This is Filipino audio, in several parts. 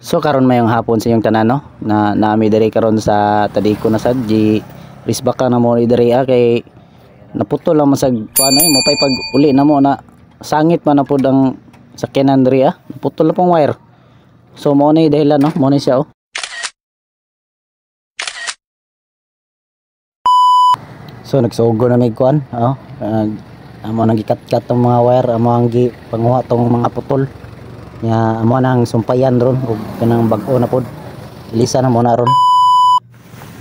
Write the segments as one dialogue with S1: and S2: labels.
S1: So karon mayong hapon sa inyong tanan no na nami diri karon sa Tadiko na sad di risbaka na mo diri kay naputol lang masag kuan ay mo pay pag uli na mo na sangit man na pud ang sakyanan diri naputol na pong wire. So mo ni dahilan no mo ni siya So nagsugo na mig kuan amo nang gikat-kat tong mga wire amo ang gi panguha tong mga putol nya amo nang sumpayan ron ug kanang bag-o na pod ilisa na mo na ron.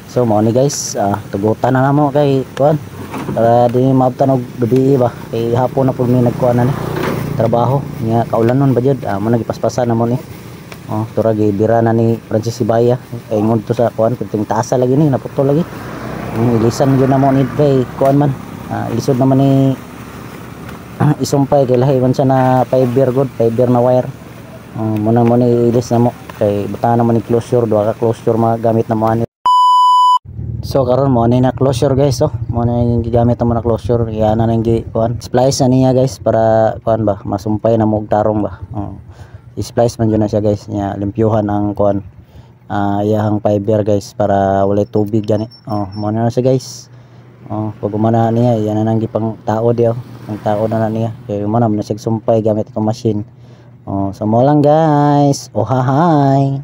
S1: So mo ni guys tugutan na namo kay kuan para di maabtan og gabi ba kay hapon na pud mi nagkuan na ni trabaho nya kaulanon ba jud amo nagipaspasan na mo ni tura gibira na ni Francis Sibaya kay ngunto sa kuan kunting taasa lagi ni naputol lagi ilisan gyud na mo ni kay kuan man ilisod naman ni isumpay kay lahi man siya na 5 year good 5 year na wire muna mo ni ilis na mo kay bata naman ni closure duha ka closure magamit na mo ani. So karon mo ni na closure guys mo na yung gigamit na mo na closure iya na nang gi kuan splice na niya guys para kuan ba masumpay na mo og tarong ba i-splice man yun na siya guys nya limpyuhan ang kuan iyahang fiber guys para walay tubig gani mo na siya guys pag umana niya yan na nang gipang tao di ang tao na niya kay umana na siya sumpay gamit itong machine so mo lang guys hi